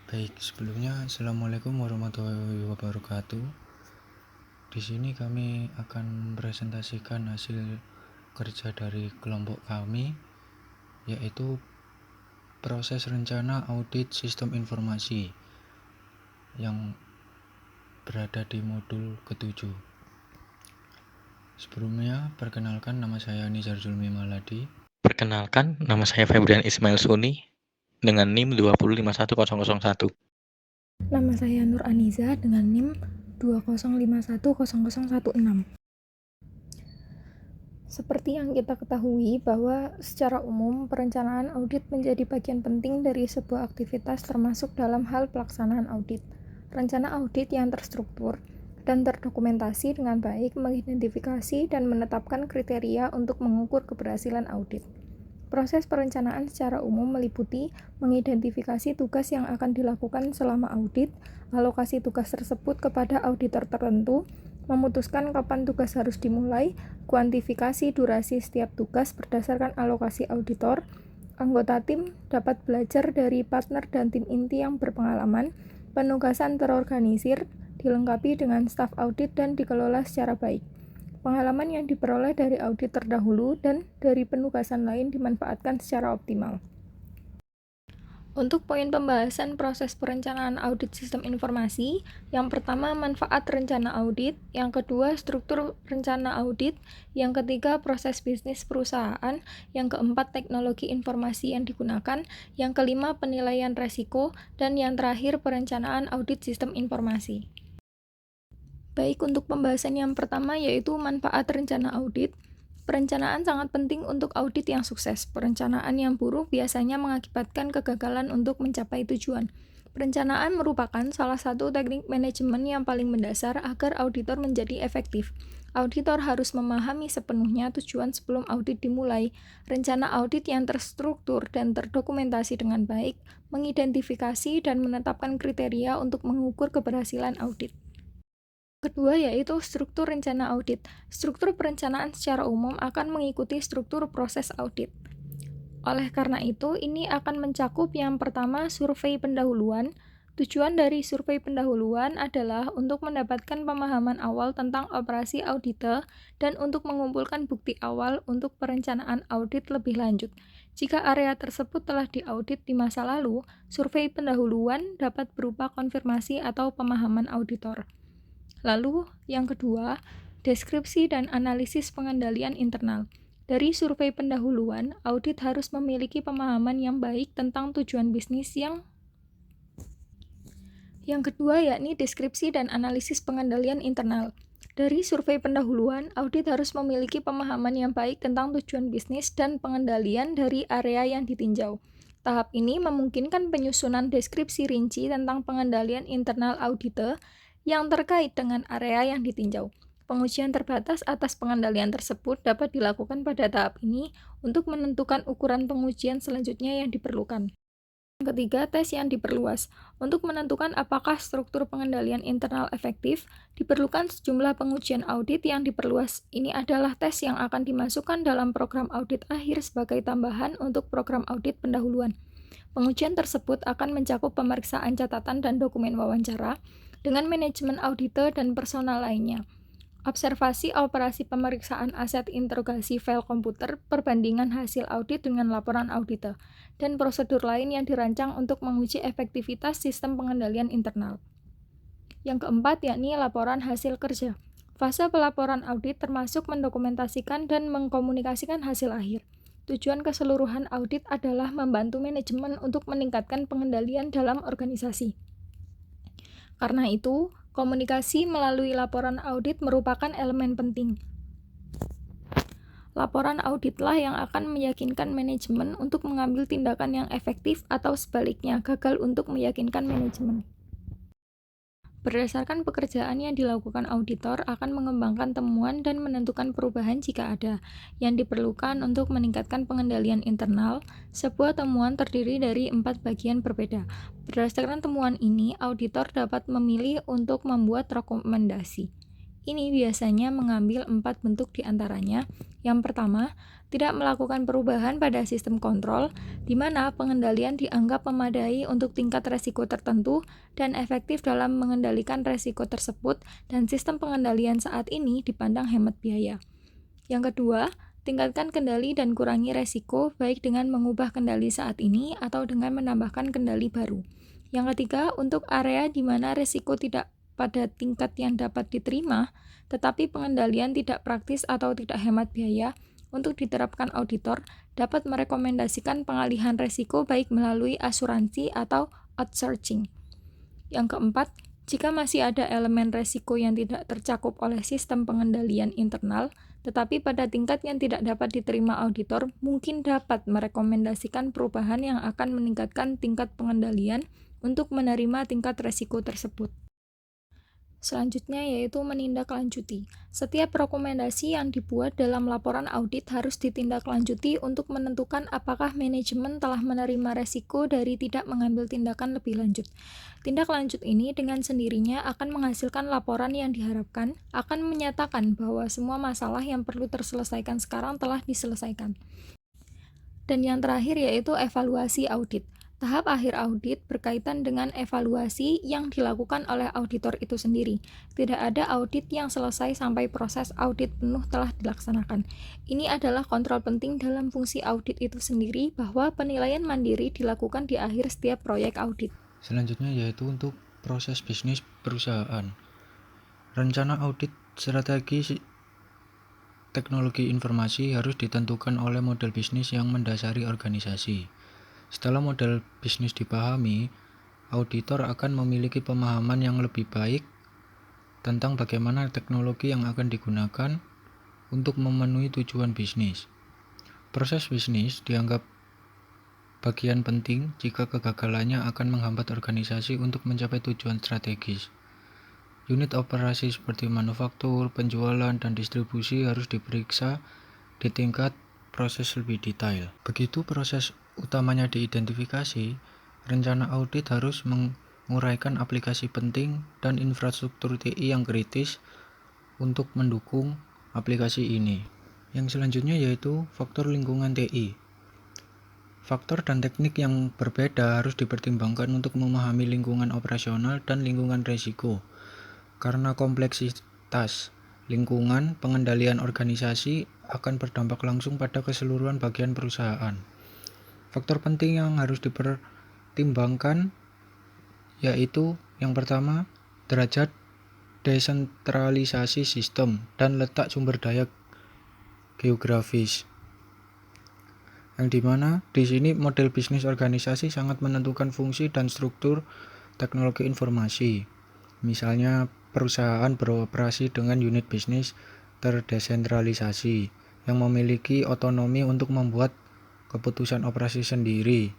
Baik, sebelumnya Assalamualaikum warahmatullahi wabarakatuh. Di sini kami akan presentasikan hasil kerja dari kelompok kami, yaitu proses rencana audit sistem informasi yang berada di modul ke-7. Sebelumnya, perkenalkan nama saya Nizar Zulmi Maladi. Perkenalkan, nama saya Febrian Ismail Suni dengan NIM 2051001. Nama saya Nur Aniza dengan NIM 205100116. Seperti yang kita ketahui bahwa secara umum perencanaan audit menjadi bagian penting dari sebuah aktivitas termasuk dalam hal pelaksanaan audit. Rencana audit yang terstruktur dan terdokumentasi dengan baik mengidentifikasi dan menetapkan kriteria untuk mengukur keberhasilan audit. Proses perencanaan secara umum meliputi mengidentifikasi tugas yang akan dilakukan selama audit, alokasi tugas tersebut kepada auditor tertentu, memutuskan kapan tugas harus dimulai, kuantifikasi durasi setiap tugas berdasarkan alokasi auditor. Anggota tim dapat belajar dari partner dan tim inti yang berpengalaman. Penugasan terorganisir, dilengkapi dengan staf audit dan dikelola secara baik. Pengalaman yang diperoleh dari audit terdahulu dan dari penugasan lain dimanfaatkan secara optimal. Untuk poin pembahasan proses perencanaan audit sistem informasi, yang pertama manfaat rencana audit, yang kedua struktur rencana audit, yang ketiga proses bisnis perusahaan, yang keempat teknologi informasi yang digunakan, yang kelima penilaian resiko, dan yang terakhir perencanaan audit sistem informasi. Baik, untuk pembahasan yang pertama yaitu manfaat rencana audit. Perencanaan sangat penting untuk audit yang sukses. Perencanaan yang buruk biasanya mengakibatkan kegagalan untuk mencapai tujuan. Perencanaan merupakan salah satu teknik manajemen yang paling mendasar agar auditor menjadi efektif. Auditor harus memahami sepenuhnya tujuan sebelum audit dimulai. Rencana audit yang terstruktur dan terdokumentasi dengan baik, mengidentifikasi dan menetapkan kriteria untuk mengukur keberhasilan audit. Kedua yaitu struktur rencana audit. Struktur perencanaan secara umum akan mengikuti struktur proses audit. Oleh karena itu, ini akan mencakup yang pertama survei pendahuluan. Tujuan dari survei pendahuluan adalah untuk mendapatkan pemahaman awal tentang operasi audite dan untuk mengumpulkan bukti awal untuk perencanaan audit lebih lanjut. Jika area tersebut telah diaudit di masa lalu, survei pendahuluan dapat berupa konfirmasi atau pemahaman auditor. Lalu, yang kedua, deskripsi dan analisis pengendalian internal. Dari survei pendahuluan, audit harus memiliki pemahaman yang baik tentang tujuan bisnis yang kedua yakni deskripsi dan analisis pengendalian internal. Dari survei pendahuluan, audit harus memiliki pemahaman yang baik tentang tujuan bisnis dan pengendalian dari area yang ditinjau. Tahap ini memungkinkan penyusunan deskripsi rinci tentang pengendalian internal audite yang terkait dengan area yang ditinjau. Pengujian terbatas atas pengendalian tersebut dapat dilakukan pada tahap ini untuk menentukan ukuran pengujian selanjutnya yang diperlukan. Yang ketiga, tes yang diperluas. Untuk menentukan apakah struktur pengendalian internal efektif, diperlukan sejumlah pengujian audit yang diperluas. Ini adalah tes yang akan dimasukkan dalam program audit akhir sebagai tambahan untuk program audit pendahuluan. Pengujian tersebut akan mencakup pemeriksaan catatan dan dokumen wawancara dengan manajemen audite dan personal lainnya. Observasi operasi pemeriksaan aset interogasi file komputer, perbandingan hasil audit dengan laporan audite, dan prosedur lain yang dirancang untuk menguji efektivitas sistem pengendalian internal. Yang keempat yakni laporan hasil kerja. Fase pelaporan audit termasuk mendokumentasikan dan mengkomunikasikan hasil akhir. Tujuan keseluruhan audit adalah membantu manajemen untuk meningkatkan pengendalian dalam organisasi. Karena itu, komunikasi melalui laporan audit merupakan elemen penting. Laporan auditlah yang akan meyakinkan manajemen untuk mengambil tindakan yang efektif atau sebaliknya gagal untuk meyakinkan manajemen. Berdasarkan pekerjaan yang dilakukan auditor akan mengembangkan temuan dan menentukan perubahan jika ada yang diperlukan untuk meningkatkan pengendalian internal. Sebuah temuan terdiri dari 4 bagian berbeda. Berdasarkan temuan ini, auditor dapat memilih untuk membuat rekomendasi. Ini biasanya mengambil 4 bentuk di antaranya. Yang pertama, tidak melakukan perubahan pada sistem kontrol, di mana pengendalian dianggap memadai untuk tingkat resiko tertentu dan efektif dalam mengendalikan resiko tersebut, dan sistem pengendalian saat ini dipandang hemat biaya. Yang kedua, tingkatkan kendali dan kurangi resiko baik dengan mengubah kendali saat ini atau dengan menambahkan kendali baru. Yang ketiga, untuk area di mana resiko tidak pada tingkat yang dapat diterima, tetapi pengendalian tidak praktis atau tidak hemat biaya, untuk diterapkan auditor dapat merekomendasikan pengalihan resiko baik melalui asuransi atau outsourcing. Yang keempat, jika masih ada elemen resiko yang tidak tercakup oleh sistem pengendalian internal, tetapi pada tingkat yang tidak dapat diterima auditor, mungkin dapat merekomendasikan perubahan yang akan meningkatkan tingkat pengendalian untuk menerima tingkat resiko tersebut. Selanjutnya yaitu menindaklanjuti. Setiap rekomendasi yang dibuat dalam laporan audit harus ditindaklanjuti untuk menentukan apakah manajemen telah menerima resiko dari tidak mengambil tindakan lebih lanjut. Tindak lanjut ini dengan sendirinya akan menghasilkan laporan yang diharapkan, akan menyatakan bahwa semua masalah yang perlu terselesaikan sekarang telah diselesaikan. Dan yang terakhir yaitu evaluasi audit. Tahap akhir audit berkaitan dengan evaluasi yang dilakukan oleh auditor itu sendiri. Tidak ada audit yang selesai sampai proses audit penuh telah dilaksanakan. Ini adalah kontrol penting dalam fungsi audit itu sendiri, bahwa penilaian mandiri dilakukan di akhir setiap proyek audit. Selanjutnya yaitu untuk proses bisnis perusahaan. Rencana audit strategi teknologi informasi harus ditentukan oleh model bisnis yang mendasari organisasi. Setelah model bisnis dipahami, auditor akan memiliki pemahaman yang lebih baik tentang bagaimana teknologi yang akan digunakan untuk memenuhi tujuan bisnis. Proses bisnis dianggap bagian penting jika kegagalannya akan menghambat organisasi untuk mencapai tujuan strategis. Unit operasi seperti manufaktur, penjualan, dan distribusi harus diperiksa di tingkat proses lebih detail. Begitu proses utamanya diidentifikasi, rencana audit harus menguraikan aplikasi penting dan infrastruktur TI yang kritis untuk mendukung aplikasi ini. Yang selanjutnya yaitu faktor lingkungan TI. Faktor dan teknik yang berbeda harus dipertimbangkan untuk memahami lingkungan operasional dan lingkungan risiko. Karena kompleksitas lingkungan, pengendalian organisasi akan berdampak langsung pada keseluruhan bagian perusahaan. Faktor penting yang harus dipertimbangkan yaitu yang pertama, derajat desentralisasi sistem dan letak sumber daya geografis. Yang dimana di sini model bisnis organisasi sangat menentukan fungsi dan struktur teknologi informasi. Misalnya perusahaan beroperasi dengan unit bisnis terdesentralisasi yang memiliki otonomi untuk membuat keputusan operasi sendiri.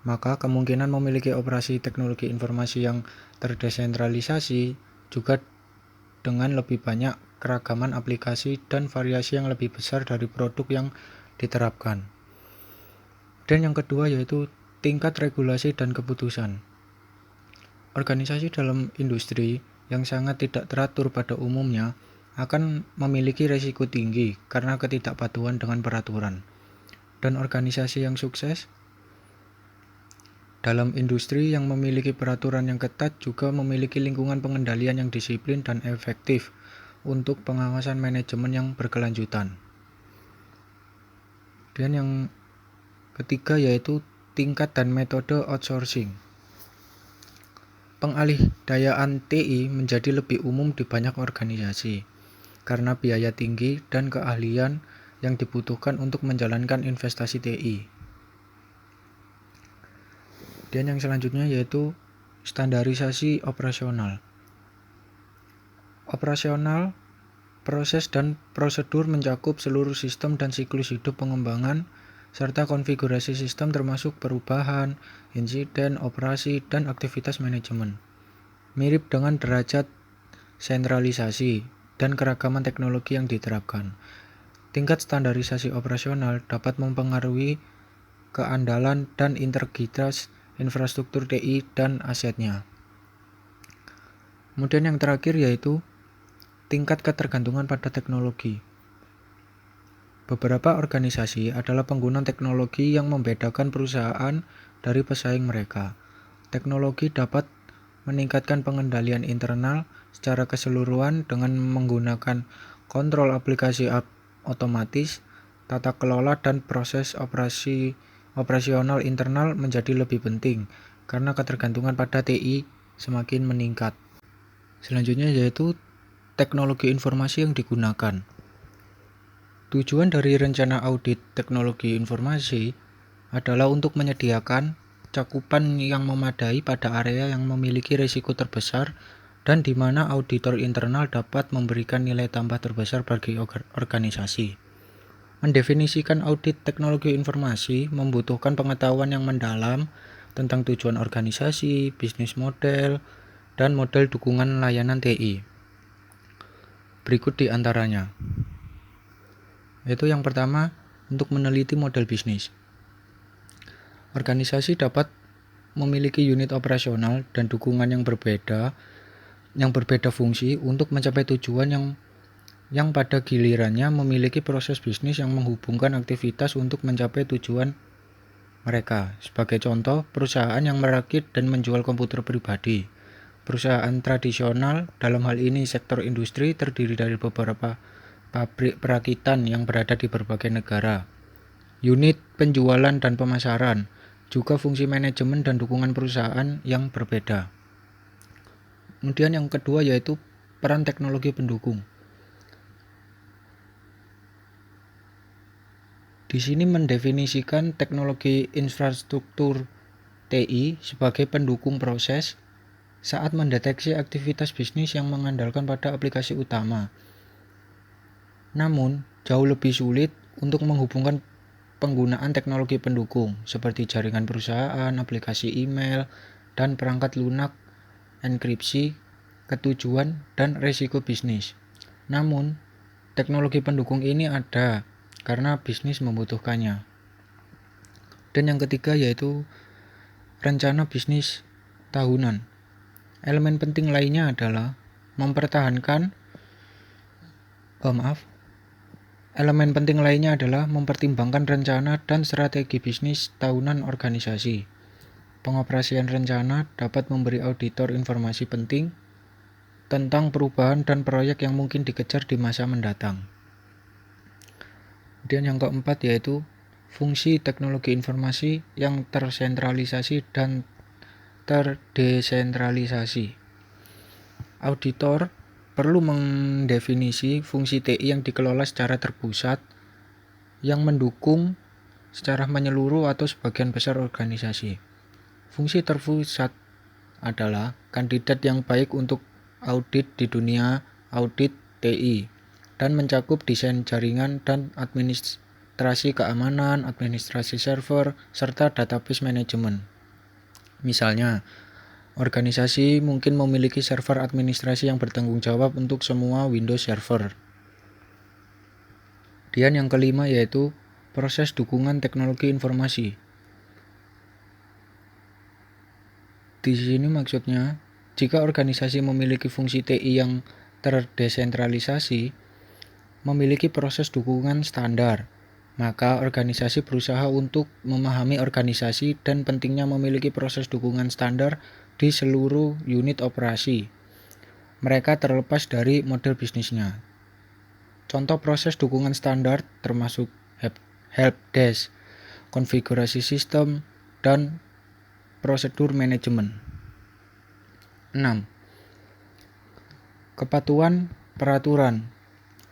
Maka kemungkinan memiliki operasi teknologi informasi yang terdesentralisasi juga dengan lebih banyak keragaman aplikasi dan variasi yang lebih besar dari produk yang diterapkan. Dan yang kedua yaitu tingkat regulasi dan keputusan. Organisasi dalam industri yang sangat tidak teratur pada umumnya akan memiliki risiko tinggi karena ketidakpatuhan dengan peraturan. Dan organisasi yang sukses dalam industri yang memiliki peraturan yang ketat juga memiliki lingkungan pengendalian yang disiplin dan efektif untuk pengawasan manajemen yang berkelanjutan. Dan yang ketiga yaitu tingkat dan metode outsourcing. Pengalih-dayaan TI menjadi lebih umum di banyak organisasi karena biaya tinggi dan keahlian yang dibutuhkan untuk menjalankan investasi TI. Dan yang selanjutnya yaitu standarisasi operasional. Operasional, proses dan prosedur mencakup seluruh sistem dan siklus hidup pengembangan serta konfigurasi sistem termasuk perubahan, insiden, operasi, dan aktivitas manajemen. Mirip dengan derajat sentralisasi dan keragaman teknologi yang diterapkan. Tingkat standarisasi operasional dapat mempengaruhi keandalan dan integritas infrastruktur TI dan asetnya. Kemudian yang terakhir yaitu Tingkat ketergantungan pada teknologi. Beberapa organisasi adalah pengguna teknologi yang membedakan perusahaan dari pesaing mereka. Teknologi dapat meningkatkan pengendalian internal secara keseluruhan dengan menggunakan kontrol aplikasi otomatis, tata kelola dan proses operasional internal menjadi lebih penting karena ketergantungan pada TI semakin meningkat. Selanjutnya yaitu teknologi informasi yang digunakan. Tujuan dari rencana audit teknologi informasi adalah untuk menyediakan cakupan yang memadai pada area yang memiliki risiko terbesar dan di mana auditor internal dapat memberikan nilai tambah terbesar bagi organisasi. Mendefinisikan audit teknologi informasi membutuhkan pengetahuan yang mendalam tentang tujuan organisasi, bisnis model, dan model dukungan layanan TI. Berikut di antaranya. Yaitu yang pertama, untuk meneliti model bisnis. Organisasi dapat memiliki unit operasional dan dukungan yang berbeda fungsi untuk mencapai tujuan yang pada gilirannya memiliki proses bisnis yang menghubungkan aktivitas untuk mencapai tujuan mereka. Sebagai contoh, perusahaan yang merakit dan menjual komputer pribadi. Perusahaan tradisional, dalam hal ini sektor industri, terdiri dari beberapa pabrik perakitan yang berada di berbagai negara. Unit penjualan dan pemasaran, juga fungsi manajemen dan dukungan perusahaan yang berbeda. Kemudian yang kedua yaitu peran teknologi pendukung. Di sini mendefinisikan teknologi infrastruktur TI sebagai pendukung proses saat mendeteksi aktivitas bisnis yang mengandalkan pada aplikasi utama. Namun, jauh lebih sulit untuk menghubungkan penggunaan teknologi pendukung seperti jaringan perusahaan, aplikasi email, dan perangkat lunak, enkripsi, ketujuan, dan risiko bisnis. Namun, teknologi pendukung ini ada karena bisnis membutuhkannya. Dan yang ketiga yaitu rencana bisnis tahunan. Elemen penting lainnya adalah mempertimbangkan rencana dan strategi bisnis tahunan organisasi. Pengoperasian rencana dapat memberi auditor informasi penting tentang perubahan dan proyek yang mungkin dikejar di masa mendatang. Kemudian yang keempat yaitu fungsi teknologi informasi yang tersentralisasi dan terdesentralisasi. Auditor perlu mendefinisi fungsi TI yang dikelola secara terpusat, yang mendukung secara menyeluruh atau sebagian besar organisasi. Fungsi terpusat adalah kandidat yang baik untuk audit di dunia audit TI dan mencakup desain jaringan dan administrasi keamanan, administrasi server, serta database manajemen. Misalnya, organisasi mungkin memiliki server administrasi yang bertanggung jawab untuk semua Windows Server. Dan yang kelima yaitu proses dukungan teknologi informasi. Di sini maksudnya, jika organisasi memiliki fungsi TI yang terdesentralisasi, memiliki proses dukungan standar, maka organisasi berusaha untuk memahami organisasi dan pentingnya memiliki proses dukungan standar di seluruh unit operasi mereka terlepas dari model bisnisnya. Contoh proses dukungan standar termasuk helpdesk, konfigurasi sistem, dan prosedur manajemen. 6. Kepatuhan peraturan.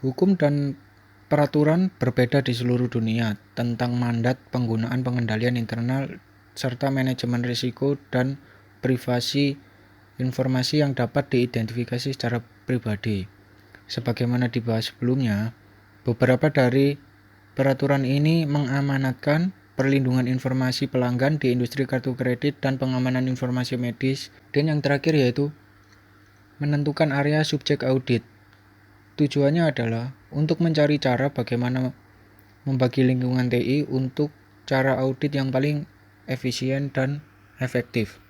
Hukum dan peraturan berbeda di seluruh dunia tentang mandat penggunaan pengendalian internal serta manajemen risiko dan privasi informasi yang dapat diidentifikasi secara pribadi. Sebagaimana dibahas sebelumnya, beberapa dari peraturan ini mengamanatkan perlindungan informasi pelanggan di industri kartu kredit dan pengamanan informasi medis. Dan yang terakhir yaitu menentukan area subjek audit. Tujuannya adalah untuk mencari cara bagaimana membagi lingkungan TI untuk cara audit yang paling efisien dan efektif.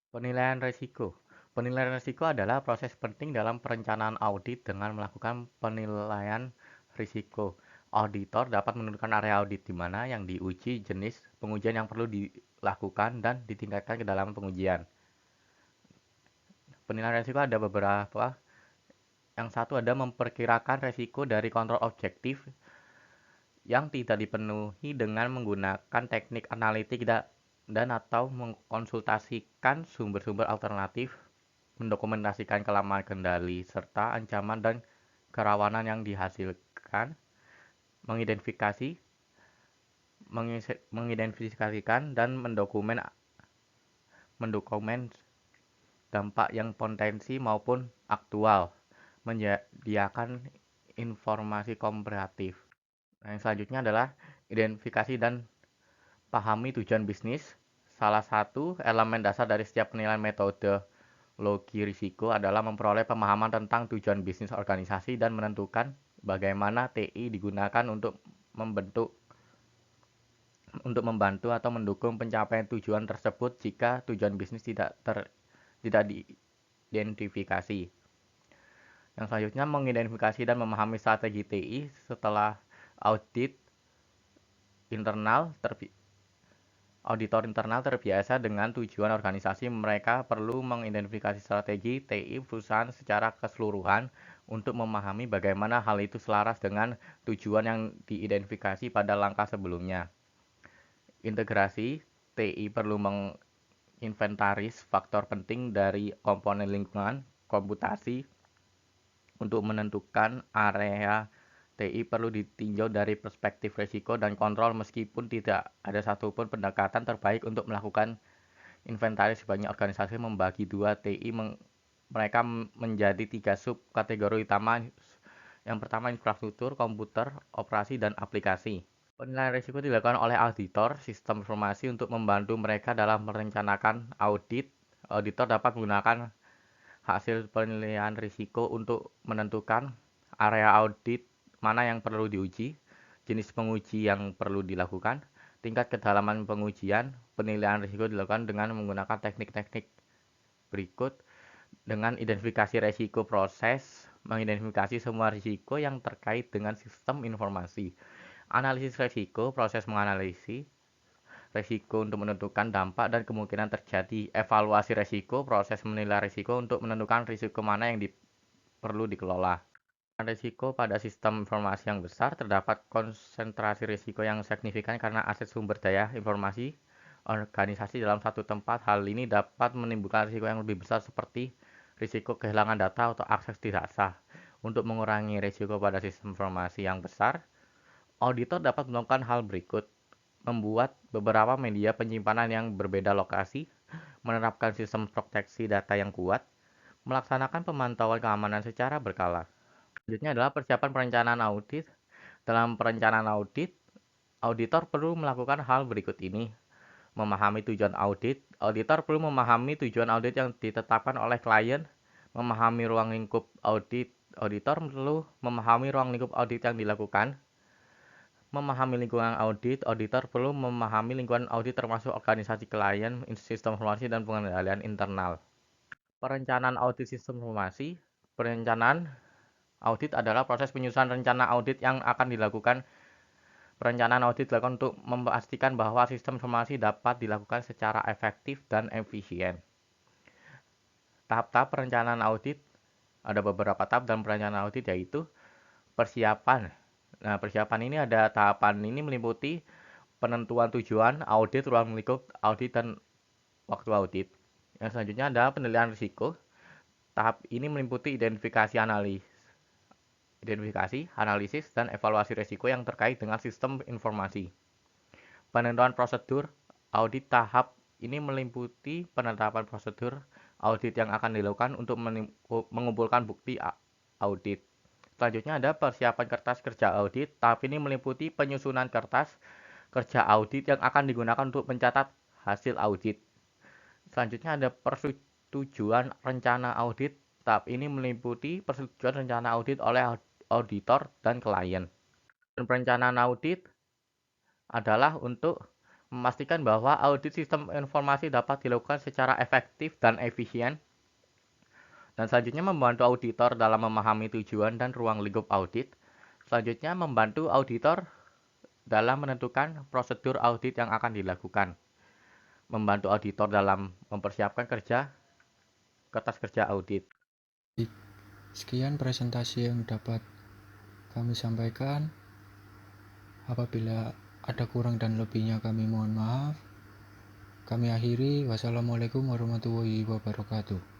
Penilaian risiko. Penilaian risiko adalah proses penting dalam perencanaan audit dengan melakukan penilaian risiko. Auditor dapat menentukan area audit di mana yang diuji, jenis pengujian yang perlu dilakukan, dan ditingkatkan kedalaman pengujian. Penilaian risiko ada beberapa. Yang satu ada memperkirakan risiko dari kontrol objektif yang tidak dipenuhi dengan menggunakan teknik analitik dan atau mengkonsultasikan sumber-sumber alternatif, mendokumentasikan kelemahan kendali serta ancaman dan kerawanan yang dihasilkan, mengidentifikasikan dan mendokumen dampak yang potensi maupun aktual, menyediakan informasi komparatif. Yang selanjutnya adalah identifikasi dan pahami tujuan bisnis. Salah satu elemen dasar dari setiap penilaian metodologi risiko adalah memperoleh pemahaman tentang tujuan bisnis organisasi dan menentukan bagaimana TI digunakan untuk membantu atau mendukung pencapaian tujuan tersebut jika tujuan bisnis tidak diidentifikasi. Yang selanjutnya mengidentifikasi dan memahami strategi TI setelah audit internal. Auditor internal terbiasa dengan tujuan organisasi, mereka perlu mengidentifikasi strategi TI perusahaan secara keseluruhan untuk memahami bagaimana hal itu selaras dengan tujuan yang diidentifikasi pada langkah sebelumnya. Integrasi TI perlu menginventaris faktor penting dari komponen lingkungan komputasi untuk menentukan area TI perlu ditinjau dari perspektif risiko dan kontrol meskipun tidak ada satupun pendekatan terbaik untuk melakukan inventaris. Banyak organisasi membagi dua TI mereka menjadi 3 subkategori utama. Yang pertama infrastruktur, komputer, operasi, dan aplikasi. Penilaian risiko dilakukan oleh auditor sistem informasi untuk membantu mereka dalam merencanakan audit. Auditor dapat menggunakan hasil penilaian risiko untuk menentukan area audit mana yang perlu diuji, jenis penguji yang perlu dilakukan, tingkat kedalaman pengujian. Penilaian risiko dilakukan dengan menggunakan teknik-teknik berikut. Dengan identifikasi risiko proses, mengidentifikasi semua risiko yang terkait dengan sistem informasi. Analisis risiko, proses menganalisis risiko untuk menentukan dampak dan kemungkinan terjadi. Evaluasi risiko, proses menilai risiko untuk menentukan risiko mana yang perlu dikelola. Risiko pada sistem informasi yang besar, terdapat konsentrasi risiko yang signifikan karena aset sumber daya informasi organisasi dalam satu tempat. Hal ini dapat menimbulkan risiko yang lebih besar seperti risiko kehilangan data atau akses tidak sah. Untuk mengurangi risiko pada sistem informasi yang besar, auditor dapat melakukan hal berikut: membuat beberapa media penyimpanan yang berbeda lokasi, menerapkan sistem proteksi data yang kuat, melaksanakan pemantauan keamanan secara berkala. Selanjutnya adalah persiapan perencanaan audit. Dalam perencanaan audit, auditor perlu melakukan hal berikut ini. Memahami tujuan audit. Auditor perlu memahami tujuan audit yang ditetapkan oleh klien, memahami ruang lingkup audit. Auditor perlu memahami ruang lingkup audit yang dilakukan. Memahami lingkungan audit. Auditor perlu memahami lingkungan audit termasuk organisasi klien, sistem informasi, dan pengendalian internal. Perencanaan audit sistem informasi. Perencanaan audit adalah proses penyusunan rencana audit yang akan dilakukan. Perencanaan audit dilakukan untuk memastikan bahwa sistem informasi dapat dilakukan secara efektif dan efisien. Tahap-tahap perencanaan audit. Ada beberapa tahap dalam perencanaan audit, yaitu persiapan. Nah, persiapan ini ada tahapan ini meliputi penentuan tujuan audit, ruang lingkup audit, dan waktu audit. Yang selanjutnya ada penilaian risiko. Tahap ini meliputi identifikasi, analisis, dan evaluasi risiko yang terkait dengan sistem informasi. Penentuan prosedur audit. Tahap ini meliputi penetapan prosedur audit yang akan dilakukan untuk mengumpulkan bukti audit. Selanjutnya ada persiapan kertas kerja audit. Tahap ini meliputi penyusunan kertas kerja audit yang akan digunakan untuk mencatat hasil audit. Selanjutnya ada persetujuan rencana audit. Tahap ini meliputi persetujuan rencana audit oleh auditor dan klien. Dan perencanaan audit adalah untuk memastikan bahwa audit sistem informasi dapat dilakukan secara efektif dan efisien. Dan selanjutnya membantu auditor dalam memahami tujuan dan ruang lingkup audit. Selanjutnya membantu auditor dalam menentukan prosedur audit yang akan dilakukan. Membantu auditor dalam mempersiapkan kertas kerja audit. Sekian presentasi yang dapat kami sampaikan. Apabila ada kurang dan lebihnya kami mohon maaf. Kami akhiri. Wassalamualaikum warahmatullahi wabarakatuh.